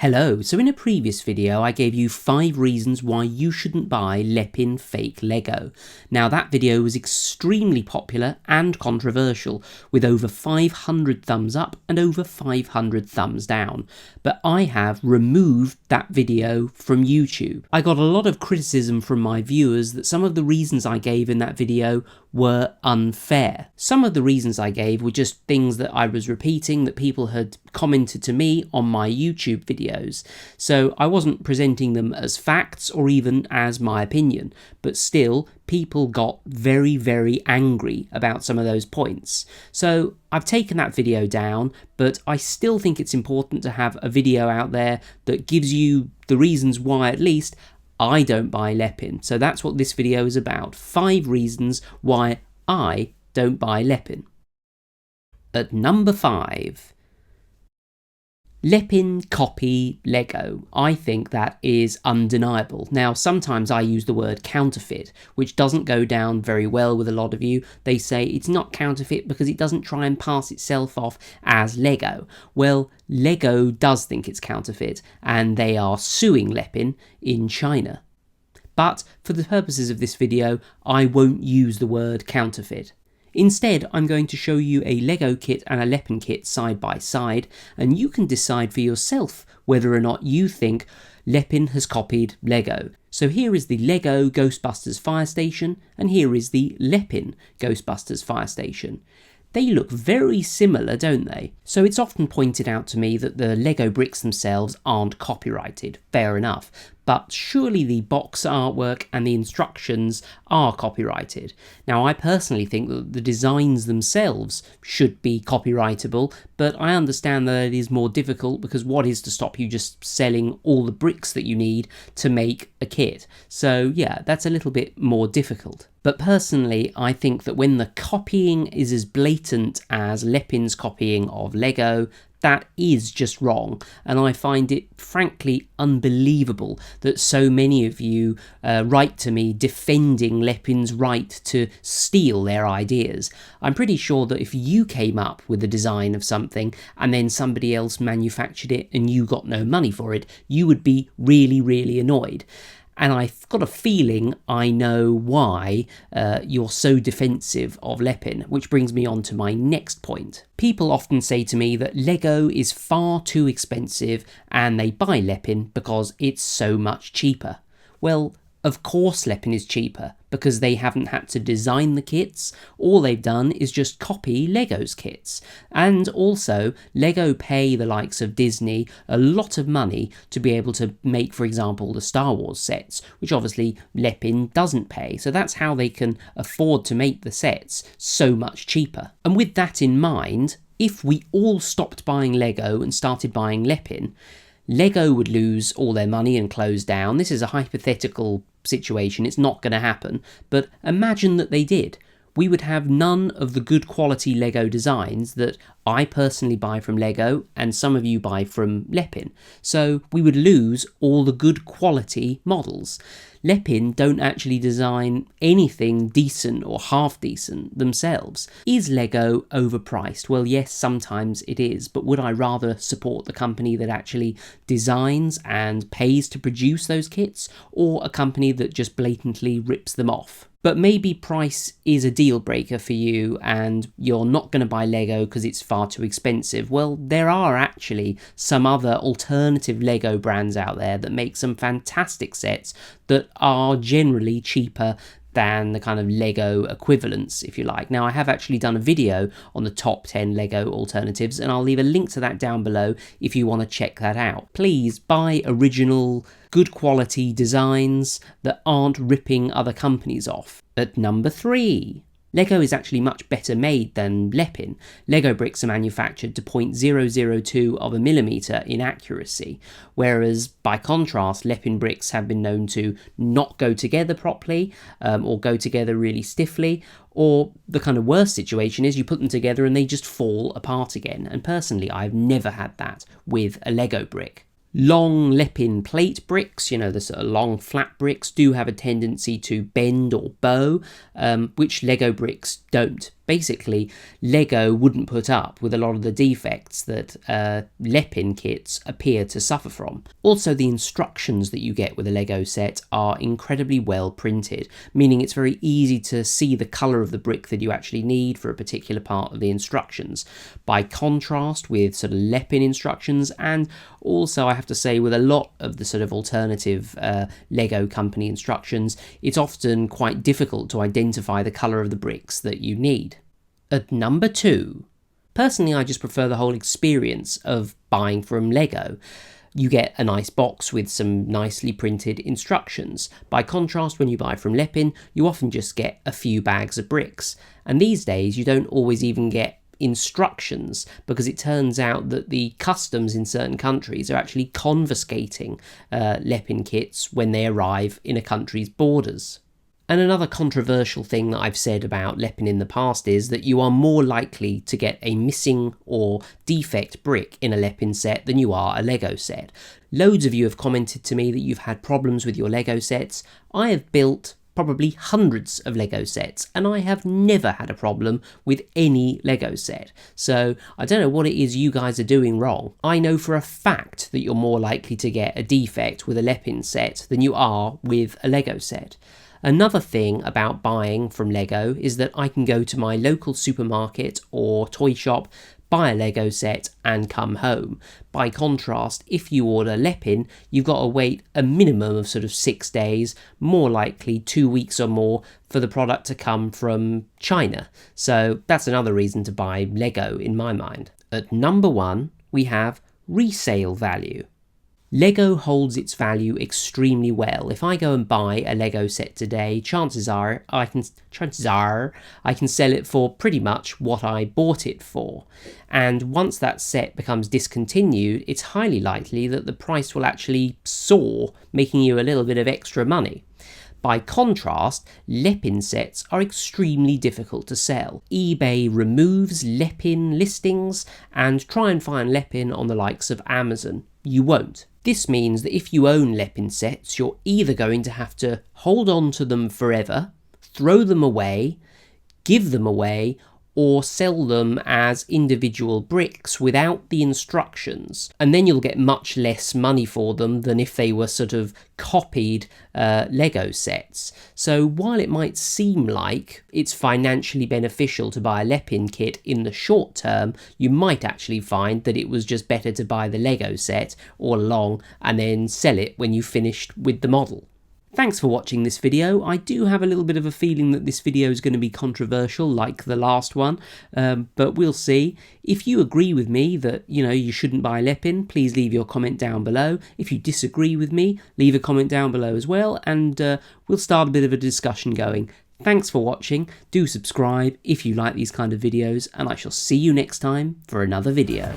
Hello, so in a previous video I gave you 5 reasons why you shouldn't buy Lepin fake Lego. Now that video was extremely popular and controversial, with over 500 thumbs up and over 500 thumbs down, but I have removed that video from YouTube. I got a lot of criticism from my viewers that some of the reasons I gave in that video were unfair. Some of the reasons I gave were just things that I was repeating that people had commented to me on my YouTube videos, so I wasn't presenting them as facts or even as my opinion, but still people got very angry about some of those points. So I've taken that video down, but I still think it's important to have a video out there that gives you the reasons why at least I don't buy Lepin. So that's what this video is about. 5 reasons why I don't buy Lepin. At number 5, Lepin copy Lego. I think that is undeniable. Now, sometimes I use the word counterfeit, which doesn't go down very well with a lot of you. They say it's not counterfeit because it doesn't try and pass itself off as Lego. Well, Lego does think it's counterfeit, and they are suing Lepin in China. But for the purposes of this video, I won't use the word counterfeit. Instead, I'm going to show you a Lego kit and a Lepin kit side by side, and you can decide for yourself whether or not you think Lepin has copied Lego. So here is the Lego Ghostbusters fire station, and here is the Lepin Ghostbusters fire station. They look very similar, don't they? So it's often pointed out to me that the Lego bricks themselves aren't copyrighted. Fair enough. But surely the box artwork and the instructions are copyrighted. Now, I personally think that the designs themselves should be copyrightable, but I understand that it is more difficult because what is to stop you just selling all the bricks that you need to make a kit? So yeah, that's a little bit more difficult. But personally, I think that when the copying is as blatant as Lepin's copying of Lego, that is just wrong, and I find it frankly unbelievable that so many of you write to me defending Lepin's right to steal their ideas. I'm pretty sure that if you came up with the design of something and then somebody else manufactured it and you got no money for it, you would be really annoyed. And I've got a feeling I know why you're so defensive of Lepin, which brings me on to my next point. People often say to me that Lego is far too expensive and they buy Lepin because it's so much cheaper. Well, of course Lepin is cheaper, because they haven't had to design the kits. All they've done is just copy Lego's kits. And also, Lego pay the likes of Disney a lot of money to be able to make, for example, the Star Wars sets, which obviously Lepin doesn't pay. So that's how they can afford to make the sets so much cheaper. And with that in mind, if we all stopped buying Lego and started buying Lepin, Lego would lose all their money and close down. This is a hypothetical situation, it's not going to happen, but imagine that they did. We would have none of the good quality Lego designs that I personally buy from Lego and some of you buy from Lepin. So we would lose all the good quality models. Lepin don't actually design anything decent or half decent themselves. Is Lego overpriced? Well, yes, sometimes it is, but would I rather support the company that actually designs and pays to produce those kits, or a company that just blatantly rips them off? But maybe price is a deal breaker for you and you're not going to buy Lego because it's far too expensive. Well, there are actually some other alternative Lego brands out there that make some fantastic sets that are generally cheaper than the kind of Lego equivalents, if you like. Now, I have actually done a video on the top 10 Lego alternatives, and I'll leave a link to that down below if you want to check that out. Please buy original, good quality designs that aren't ripping other companies off. At number 3, Lego is actually much better made than Lepin. Lego bricks are manufactured to 0.002 of a millimetre in accuracy, whereas by contrast Lepin bricks have been known to not go together properly, or go together really stiffly, or the kind of worst situation is you put them together and they just fall apart again, and personally I've never had that with a Lego brick. Long Lepin plate bricks, the sort of long flat bricks, do have a tendency to bend or bow, which Lego bricks don't. Basically, Lego wouldn't put up with a lot of the defects that Lepin kits appear to suffer from. Also, the instructions that you get with a Lego set are incredibly well printed, meaning it's very easy to see the colour of the brick that you actually need for a particular part of the instructions. By contrast with sort of Lepin instructions, and also I have to say with a lot of the sort of alternative Lego company instructions, it's often quite difficult to identify the colour of the bricks that you need. At number 2, personally I just prefer the whole experience of buying from Lego. You get a nice box with some nicely printed instructions. By contrast, when you buy from Lepin, you often just get a few bags of bricks. And these days you don't always even get instructions, because it turns out that the customs in certain countries are actually confiscating Lepin kits when they arrive in a country's borders. And another controversial thing that I've said about Lepin in the past is that you are more likely to get a missing or defect brick in a Lepin set than you are a Lego set. Loads of you have commented to me that you've had problems with your Lego sets. I have built probably hundreds of Lego sets, and I have never had a problem with any Lego set. So I don't know what it is you guys are doing wrong. I know for a fact that you're more likely to get a defect with a Lepin set than you are with a Lego set. Another thing about buying from Lego is that I can go to my local supermarket or toy shop, buy a Lego set and come home. By contrast, if you order Lepin, you've got to wait a minimum of sort of 6 days, more likely 2 weeks or more, for the product to come from China. So that's another reason to buy Lego in my mind. At number 1, we have resale value. Lego holds its value extremely well. If I go and buy a Lego set today, chances are I can sell it for pretty much what I bought it for. And once that set becomes discontinued, it's highly likely that the price will actually soar, making you a little bit of extra money. By contrast, Lepin sets are extremely difficult to sell. eBay removes Lepin listings, and try and find Lepin on the likes of Amazon. You won't. This means that if you own Lepin sets, you're either going to have to hold on to them forever, throw them away, give them away, or sell them as individual bricks without the instructions, and then you'll get much less money for them than if they were sort of copied Lego sets. So while it might seem like it's financially beneficial to buy a Lepin kit in the short term, you might actually find that it was just better to buy the Lego set all along and then sell it when you finished with the model. Thanks for watching this video. I do have a little bit of a feeling that this video is going to be controversial like the last one, but we'll see. If you agree with me that, you shouldn't buy Lepin, please leave your comment down below. If you disagree with me, leave a comment down below as well, and we'll start a bit of a discussion going. Thanks for watching. Do subscribe if you like these kind of videos, and I shall see you next time for another video.